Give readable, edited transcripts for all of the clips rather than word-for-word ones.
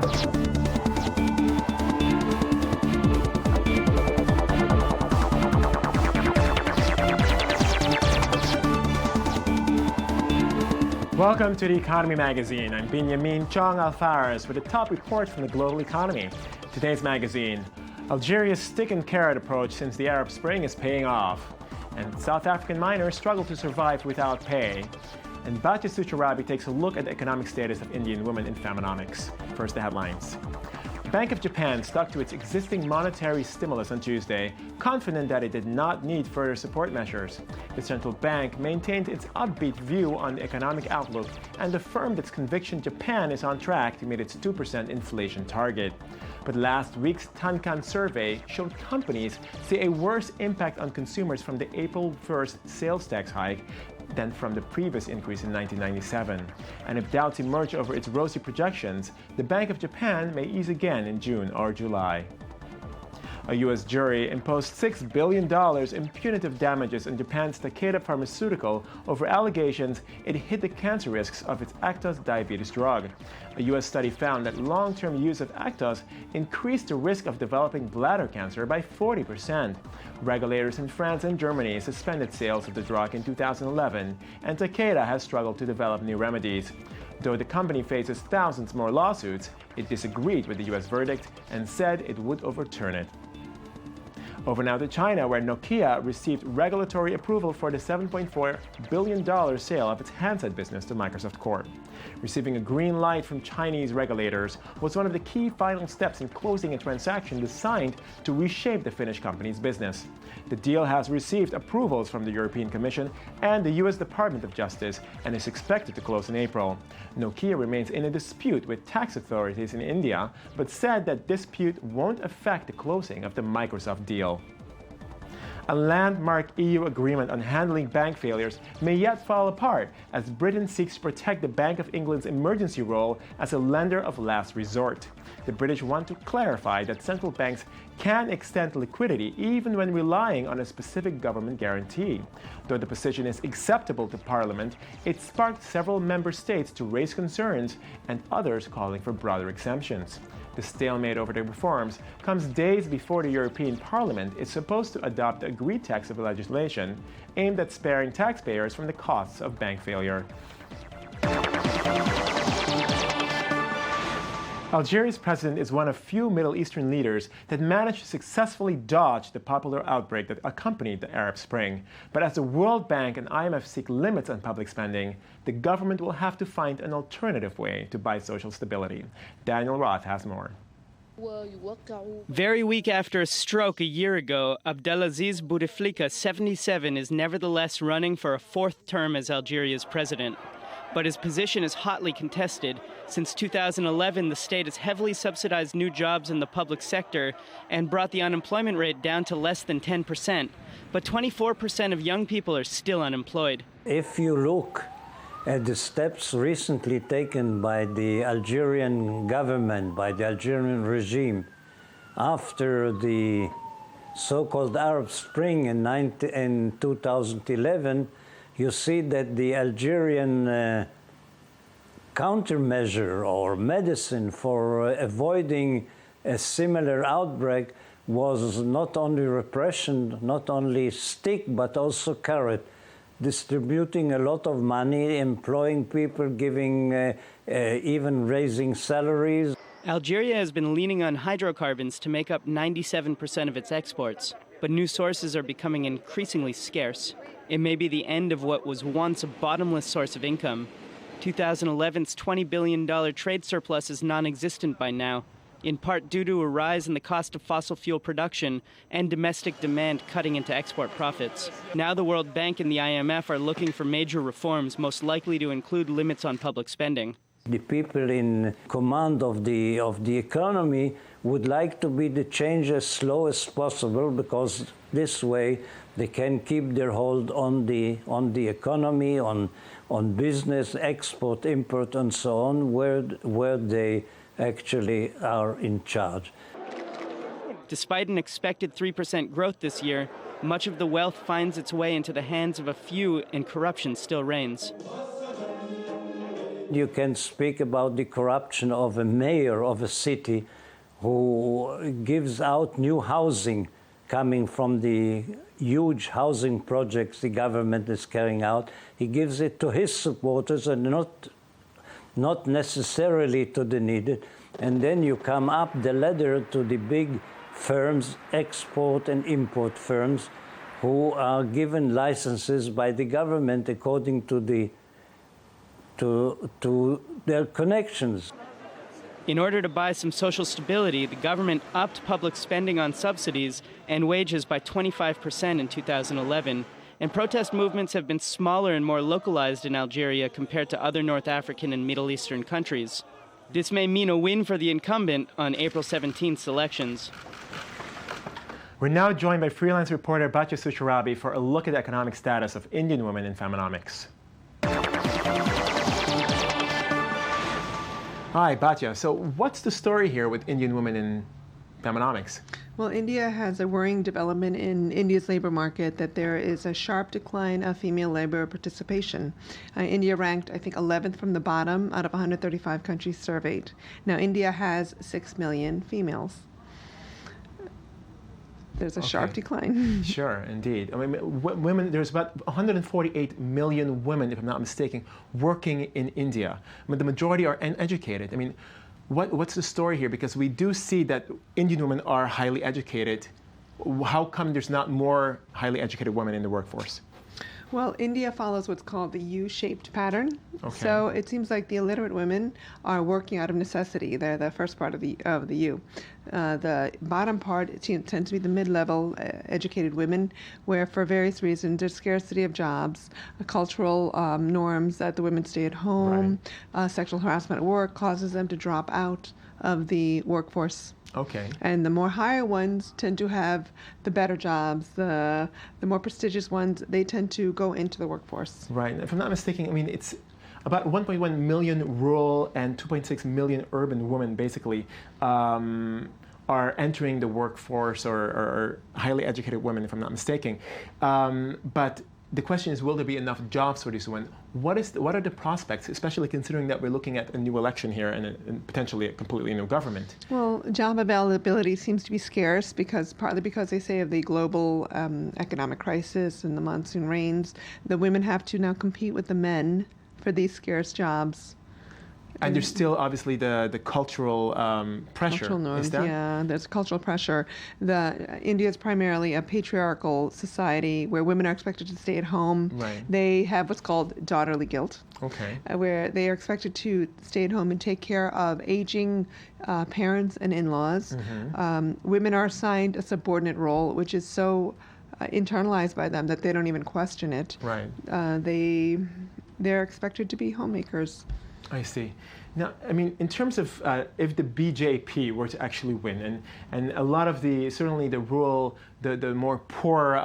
Welcome to the Economy Magazine. I'm Benjamin Chong Alfares with the top report from the global economy. Today's magazine: Algeria's stick and carrot approach since the Arab Spring is paying off, and South African miners struggle to survive without pay. And Batya Sucharabi takes a look at the economic status of Indian women in Feminomics. First, the headlines. Bank of Japan stuck to its existing monetary stimulus on Tuesday, confident that it did not need further support measures. The central bank maintained its upbeat view on the economic outlook and affirmed its conviction Japan is on track to meet its 2% inflation target. But last week's Tankan survey showed companies see a worse impact on consumers from the April 1st sales tax hike than from the previous increase in 1997. And if doubts emerge over its rosy projections, the Bank of Japan may ease again in June or July. A U.S. jury imposed $6 billion in punitive damages on Japan's Takeda Pharmaceutical over allegations it hid the cancer risks of its Actos diabetes drug. A U.S. study found that long-term use of Actos increased the risk of developing bladder cancer by 40%. Regulators in France and Germany suspended sales of the drug in 2011, and Takeda has struggled to develop new remedies. Though the company faces thousands more lawsuits, it disagreed with the U.S. verdict and said it would overturn it. Over now to China, where Nokia received regulatory approval for the $7.4 billion sale of its handset business to Microsoft Corp. Receiving a green light from Chinese regulators was one of the key final steps in closing a transaction designed to reshape the Finnish company's business. The deal has received approvals from the European Commission and the U.S. Department of Justice and is expected to close in April. Nokia remains in a dispute with tax authorities in India, but said that dispute won't affect the closing of the Microsoft deal. A landmark EU agreement on handling bank failures may yet fall apart as Britain seeks to protect the Bank of England's emergency role as a lender of last resort. The British want to clarify that central banks can extend liquidity even when relying on a specific government guarantee. Though the position is acceptable to Parliament, it sparked several member states to raise concerns and others calling for broader exemptions. The stalemate over the reforms comes days before the European Parliament is supposed to adopt the agreed text of legislation aimed at sparing taxpayers from the costs of bank failure. Algeria's president is one of few Middle Eastern leaders that managed to successfully dodge the popular outbreak that accompanied the Arab Spring. But as the World Bank and IMF seek limits on public spending, the government will have to find an alternative way to buy social stability. Daniel Roth has more. Very weak after a stroke a year ago, Abdelaziz Bouteflika, 77, is nevertheless running for a fourth term as Algeria's president. But his position is hotly contested. Since 2011, the state has heavily subsidized new jobs in the public sector and brought the unemployment rate down to less than 10%. But 24% of young people are still unemployed. If you look at the steps recently taken by the Algerian government, by the Algerian regime, after the so-called Arab Spring in 2011, you see that the Algerian countermeasure or medicine for avoiding a similar outbreak was not only repression, not only stick, but also carrot, distributing a lot of money, employing people, giving, even raising salaries. Algeria has been leaning on hydrocarbons to make up 97% of its exports, but new sources are becoming increasingly scarce. It may be the end of what was once a bottomless source of income. 2011's $20 billion trade surplus is non-existent by now, in part due to a rise in the cost of fossil fuel production and domestic demand cutting into export profits. Now the World Bank and the IMF are looking for major reforms, most likely to include limits on public spending. The people in command of the economy would like to be the change as slow as possible, because this way they can keep their hold on the economy, on business, export, import, and so on, where they actually are in charge. Despite an expected 3% growth this year, much of the wealth finds its way into the hands of a few, and corruption still reigns. you can speak about the corruption of a mayor of a city who gives out new housing coming from the huge housing projects the government is carrying out. He gives it to his supporters and not necessarily to the needed. And then you come up the ladder to the big firms, export and import firms, who are given licenses by the government according to their connections. In order to buy some social stability, the government upped public spending on subsidies and wages by 25% in 2011, and protest movements have been smaller and more localized in Algeria compared to other North African and Middle Eastern countries. This may mean a win for the incumbent on April 17th's elections. We're now joined by freelance reporter Batya Sucharabi for a look at the economic status of Indian women in feminomics. Hi, Batya. So what's the story here with Indian women in feminomics? Well, India has a worrying development in India's labor market that there is a sharp decline of female labor participation. India ranked, I think, 11th from the bottom out of 135 countries surveyed. Now, India has 6 million females. There's a sharp decline. Sure, indeed. I mean, women, there's about 148 million women, if I'm not mistaken, working in India. I mean, the majority are uneducated. I mean, what's the story here? Because we do see that Indian women are highly educated. How come there's not more highly educated women in the workforce? Well, India follows what's called the U-shaped pattern. Okay. So it seems like the illiterate women are working out of necessity. They're the first part of the U. The bottom part tends to be the mid-level educated women, where for various reasons there's scarcity of jobs, cultural norms that the women stay at home, sexual harassment at work causes them to drop out of the workforce. Okay. And the more higher ones tend to have the better jobs. The more prestigious ones, they tend to go into the workforce. Right. If I'm not mistaken, I mean, it's about 1.1 million rural and 2.6 million urban women, basically, are entering the workforce or highly educated women, if I'm not mistaken. But the question is, will there be enough jobs for these women? What are the prospects, especially considering that we're looking at a new election here and potentially a completely new government? Well, job availability seems to be scarce partly because they say of the global economic crisis and the monsoon rains. The women have to now compete with the men for these scarce jobs. And there's still obviously the cultural pressure. Cultural norms, is there? yeah, there's cultural pressure. India is primarily a patriarchal society where women are expected to stay at home. Right. They have what's called daughterly guilt. Okay. Where they are expected to stay at home and take care of aging parents and in-laws. Mm-hmm. Women are assigned a subordinate role, which is so internalized by them that they don't even question it. Right. They're expected to be homemakers. I see. Now, I mean, in terms of if the BJP were to actually win, and a lot of certainly the rural, the more poor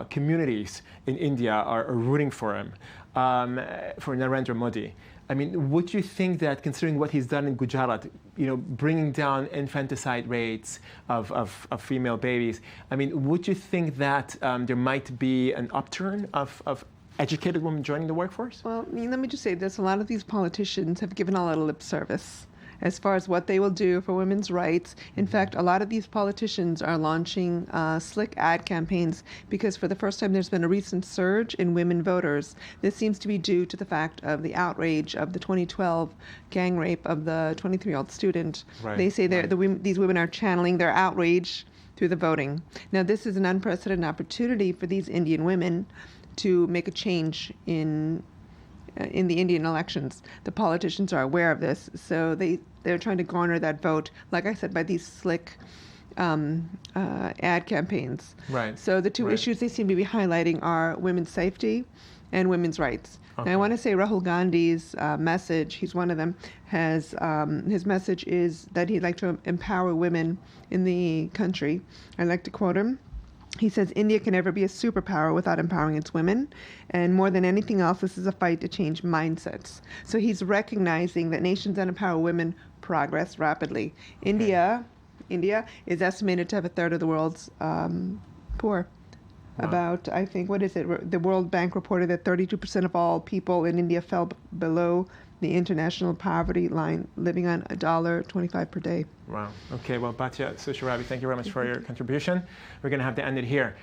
communities in India are rooting for him, for Narendra Modi. I mean, would you think that, considering what he's done in Gujarat, bringing down infanticide rates of female babies, I mean, would you think that there might be an upturn of educated women joining the workforce? Well, let me just say this. A lot of these politicians have given a lot of lip service as far as what they will do for women's rights. In fact, a lot of these politicians are launching slick ad campaigns because for the first time there's been a recent surge in women voters. This seems to be due to the fact of the outrage of the 2012 gang rape of the 23-year-old student. Right, They say these women are channeling their outrage through the voting. Now, this is an unprecedented opportunity for these Indian women to make a change in the Indian elections. The politicians are aware of this, so they're trying to garner that vote, like I said, by these slick ad campaigns. Right. So the two issues they seem to be highlighting are women's safety and women's rights. Okay. Now, I want to say Rahul Gandhi's message, he's one of them, his message is that he'd like to empower women in the country. I'd like to quote him. He says, India can never be a superpower without empowering its women. And more than anything else, this is a fight to change mindsets. So he's recognizing that nations that empower women progress rapidly. Okay. India is estimated to have a third of the world's poor. Wow. About, I think, what is it? The World Bank reported that 32% of all people in India fell below the international poverty line, living on $1.25 per day. Wow. Okay, well, Batya Susharabi, thank you very much for your contribution. We're going to have to end it here.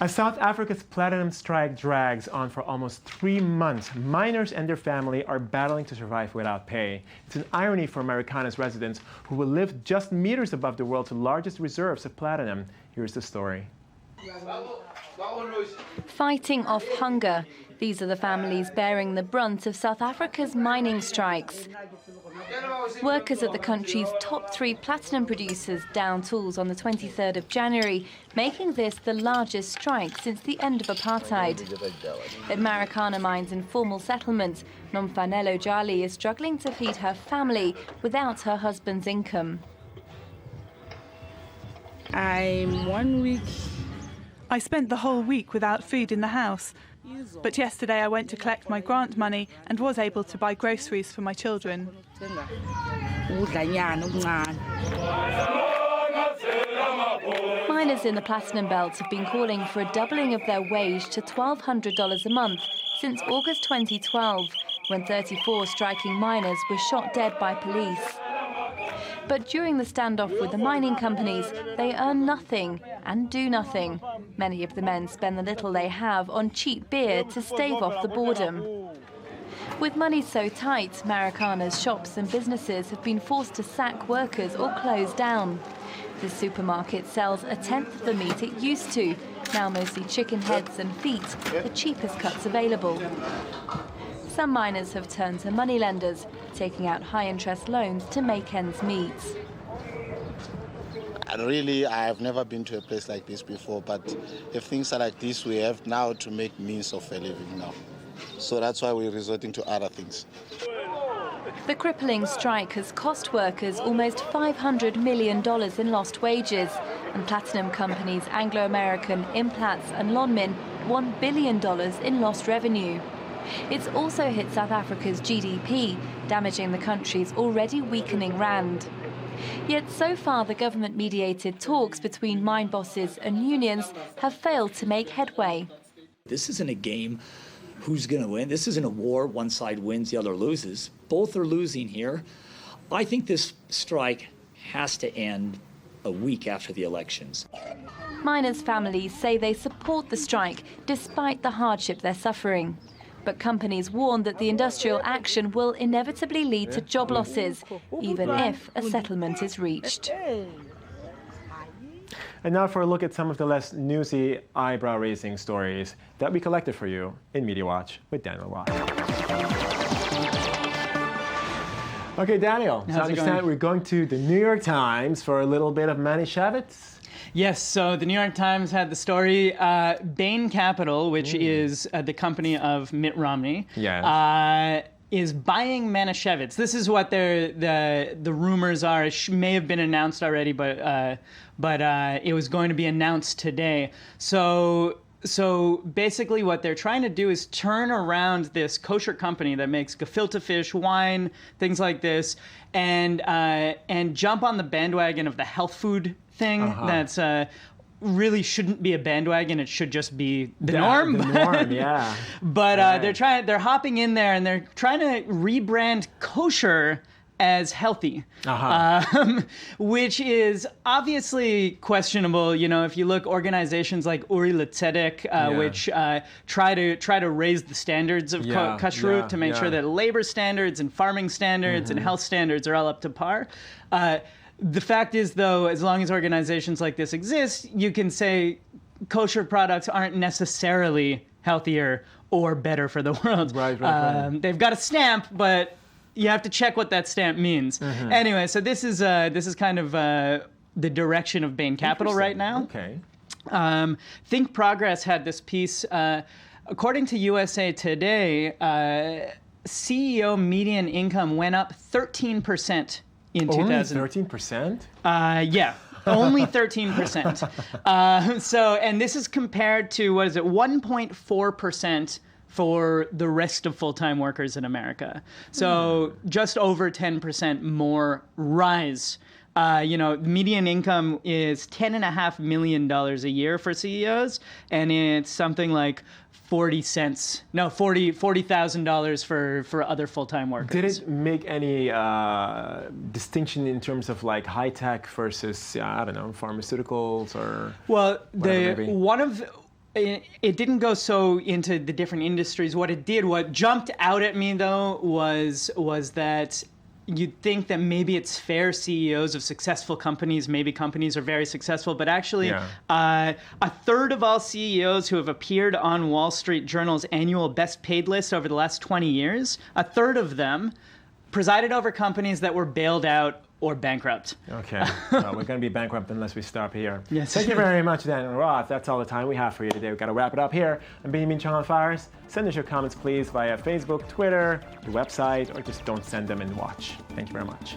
As South Africa's platinum strike drags on for almost 3 months, miners and their family are battling to survive without pay. It's an irony for Americana's residents who will live just meters above the world's largest reserves of platinum. Here's the story. Fighting off hunger. These are the families bearing the brunt of South Africa's mining strikes. Workers at the country's top 3 platinum producers down tools on the 23rd of January, making this the largest strike since the end of apartheid. At Marikana Mines informal settlement, Nomfanelo Jali is struggling to feed her family without her husband's income. I'm 1 week. I spent the whole week without food in the house. But yesterday I went to collect my grant money and was able to buy groceries for my children. Miners in the Platinum Belt have been calling for a doubling of their wage to $1,200 a month since August 2012, when 34 striking miners were shot dead by police. But during the standoff with the mining companies, they earn nothing and do nothing. Many of the men spend the little they have on cheap beer to stave off the boredom. With money so tight, Marikana's shops and businesses have been forced to sack workers or close down. This supermarket sells a tenth of the meat it used to, now mostly chicken heads and feet, the cheapest cuts available. Some miners have turned to moneylenders, taking out high-interest loans to make ends meet. And really, I have never been to a place like this before, but if things are like this, we have now to make means of a living now. So that's why we're resorting to other things. The crippling strike has cost workers almost $500 million in lost wages, and platinum companies Anglo-American, Implats and Lonmin $1 billion in lost revenue. It's also hit South Africa's GDP, damaging the country's already weakening rand. Yet so far the government-mediated talks between mine bosses and unions have failed to make headway. This isn't a game who's going to win. This isn't a war, one side wins, the other loses. Both are losing here. I think this strike has to end a week after the elections. Miners' families say they support the strike despite the hardship they're suffering. But companies warn that the industrial action will inevitably lead to job losses, even if a settlement is reached. And now for a look at some of the less newsy, eyebrow-raising stories that we collected for you in Media Watch with Daniel Roth. Okay, Daniel, so I understand we're going to the New York Times for a little bit of Manischewitz. Yes, so the New York Times had the story, Bain Capital, which is the company of Mitt Romney, is buying Manischewitz. This is what the rumors are. It may have been announced already, but it was going to be announced today. So basically what they're trying to do is turn around this kosher company that makes gefilte fish, wine, things like this, and jump on the bandwagon of the health food thing that's really shouldn't be a bandwagon. It should just be the norm. The norm, yeah. But they're hopping in there and they're trying to rebrand kosher as healthy, which is obviously questionable. You know, if you look organizations like Uri L'Tzedek, which try to raise the standards of kashrut to make sure that labor standards and farming standards and health standards are all up to par. The fact is, though, as long as organizations like this exist, you can say kosher products aren't necessarily healthier or better for the world. Right. They've got a stamp, but you have to check what that stamp means. Anyway, so this is kind of the direction of Bain Capital right now. Okay. Think Progress had this piece. According to USA Today, CEO median income went up 13% in 2000. 13%? Yeah. Only 13%. And this is compared to, 1.4% for the rest of full-time workers in America. So just over 10% more rise Median income is $10.5 million a year for CEOs, and it's something like $40,000 for other full-time workers. Did it make any distinction in terms of like high tech versus pharmaceuticals or? Well, whatever it didn't go so into the different industries. What jumped out at me though was that you'd think that maybe it's fair CEOs of successful companies, maybe companies are very successful, but actually a third of all CEOs who have appeared on Wall Street Journal's annual best paid list over the last 20 years, a third of them presided over companies that were bailed out or bankrupt. Okay, well, we're going to be bankrupt unless we stop here. Yes. Thank you very much, Dan and Roth. That's all the time we have for you today. We've got to wrap it up here. I'm Benjamin Chung on Fires. Send us your comments, please, via Facebook, Twitter, the website, or just don't send them and watch. Thank you very much.